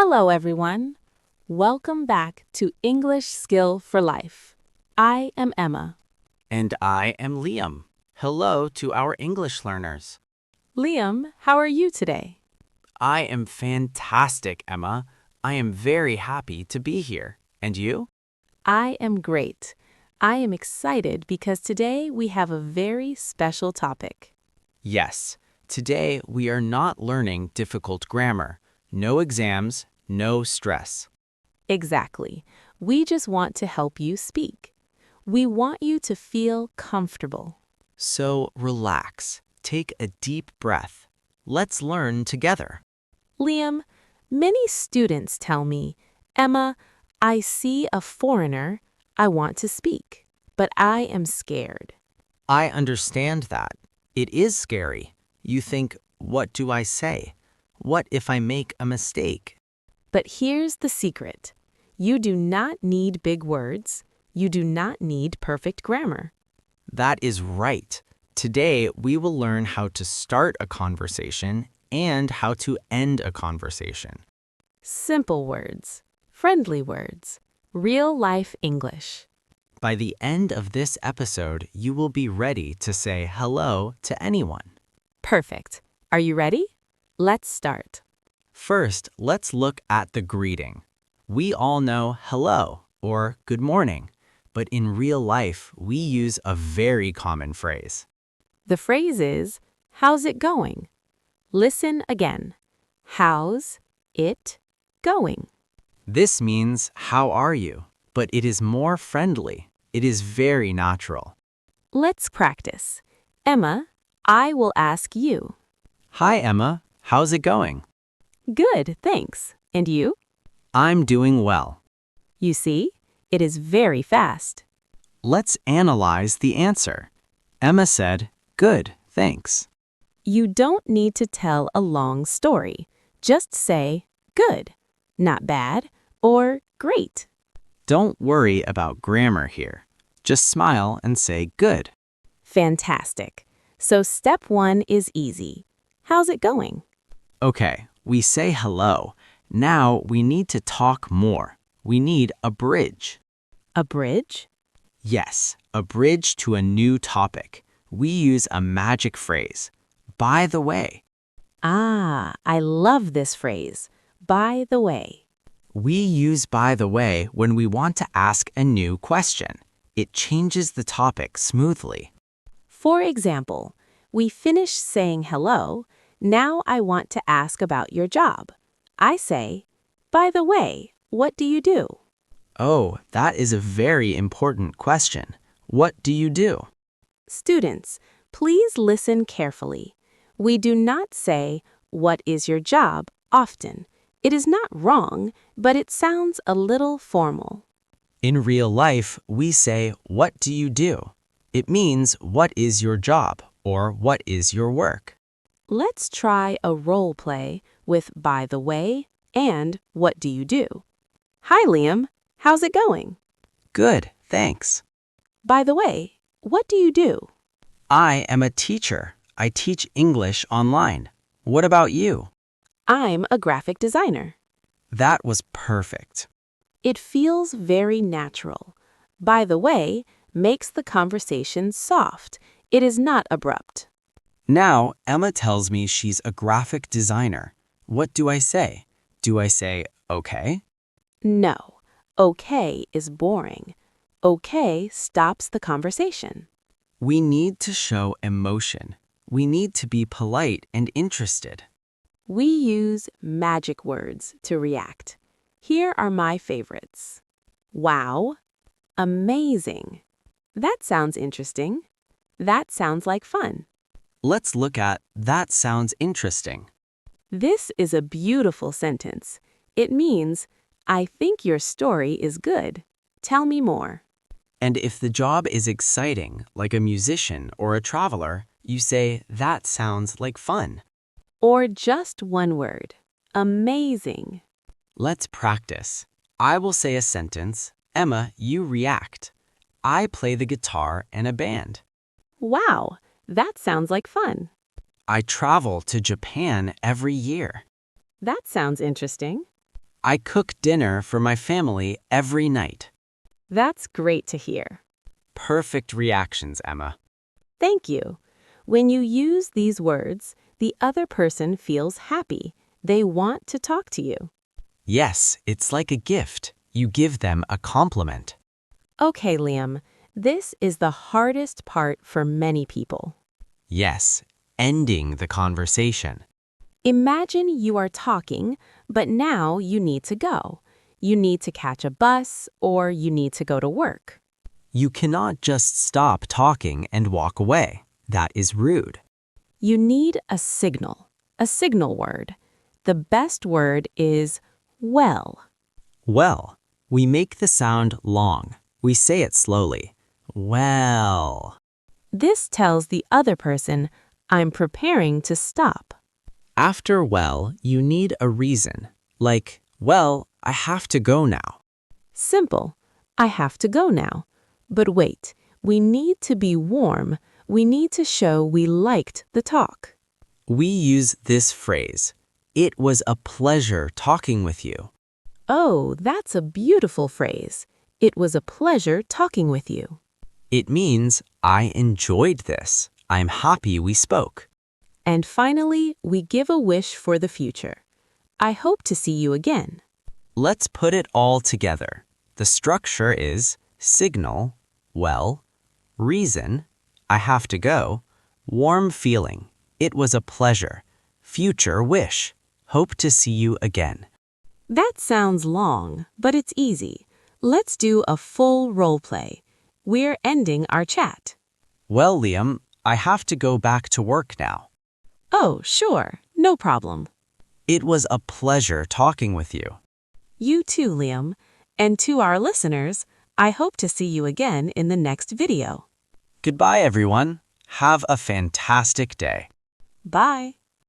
Hello, everyone. Welcome back to English Skill for Life. I am Emma. And I am Liam. Hello to our English learners. Liam, how are you today? I am fantastic, Emma. I am very happy to be here. And you? I am great. I am excited because today we have a very special topic. Yes. Today we are not learning difficult grammar. No exams, no stress. Exactly. We just want to help you speak. We want you to feel comfortable. So relax. Take a deep breath. Let's learn together. Liam, many students tell me, Emma, I see a foreigner, I want to speak, but I am scared. I understand that. It is scary. You think, what do I say? What if I make a mistake? But here's the secret. You do not need big words. You do not need perfect grammar. That is right. Today, we will learn how to start a conversation and how to end a conversation. Simple words, friendly words, real-life English. By the end of this episode, you will be ready to say hello to anyone. Perfect. Are you ready? Let's start. First, let's look at the greeting. We all know hello or good morning, but in real life, we use a very common phrase. The phrase is, how's it going? Listen again. How's it going? This means, how are you? But it is more friendly. It is very natural. Let's practice. Emma, I will ask you. Hi, Emma. How's it going? Good, thanks. And you? I'm doing well. You see, it is very fast. Let's analyze the answer. Emma said, good, thanks. You don't need to tell a long story. Just say, good, not bad, or great. Don't worry about grammar here. Just smile and say good. Fantastic. So step 1 is easy. How's it going? Okay, we say hello. Now we need to talk more. We need a bridge. A bridge? Yes, a bridge to a new topic. We use a magic phrase. By the way. Ah, I love this phrase. By the way. We use by the way when we want to ask a new question. It changes the topic smoothly. For example, we finish saying hello. Now I want to ask about your job. I say, by the way, what do you do? Oh, that is a very important question. What do you do? Students, please listen carefully. We do not say, what is your job, often. It is not wrong, but it sounds a little formal. In real life, we say, what do you do? It means, what is your job, or what is your work? Let's try a role play with by the way and what do you do? Hi, Liam. How's it going? Good, thanks. By the way, what do you do? I am a teacher. I teach English online. What about you? I'm a graphic designer. That was perfect. It feels very natural. By the way makes the conversation soft. It is not abrupt. Now, Emma tells me she's a graphic designer. What do I say? Do I say, okay? No, okay is boring. Okay stops the conversation. We need to show emotion. We need to be polite and interested. We use magic words to react. Here are my favorites. Wow, amazing. That sounds interesting. That sounds like fun. Let's look at that sounds interesting. This is a beautiful sentence. It means, I think your story is good. Tell me more. And if the job is exciting, like a musician or a traveler, you say, that sounds like fun. Or just one word, amazing. Let's practice. I will say a sentence. Emma, you react. I play the guitar in a band. Wow, that sounds like fun. I travel to Japan every year. That sounds interesting. I cook dinner for my family every night. That's great to hear. Perfect reactions, Emma. Thank you. When you use these words, the other person feels happy. They want to talk to you. Yes, it's like a gift. You give them a compliment. Okay, Liam, this is the hardest part for many people. Yes, ending the conversation. Imagine you are talking, but now you need to go. You need to catch a bus or you need to go to work. You cannot just stop talking and walk away. That is rude. You need a signal word. The best word is well. Well, we make the sound long. We say it slowly. Well. This tells the other person, I'm preparing to stop. After well, you need a reason. Like, well, I have to go now. Simple. I have to go now. But wait, we need to be warm. We need to show we liked the talk. We use this phrase. It was a pleasure talking with you. Oh, that's a beautiful phrase. It was a pleasure talking with you. It means I enjoyed this. I'm happy we spoke. And finally, we give a wish for the future. I hope to see you again. Let's put it all together. The structure is signal, well, reason, I have to go, warm feeling, it was a pleasure, future wish, hope to see you again. That sounds long, but it's easy. Let's do a full role play. We're ending our chat. Well, Liam, I have to go back to work now. Oh, sure, no problem. It was a pleasure talking with you. You too, Liam. And to our listeners, I hope to see you again in the next video. Goodbye, everyone. Have a fantastic day. Bye.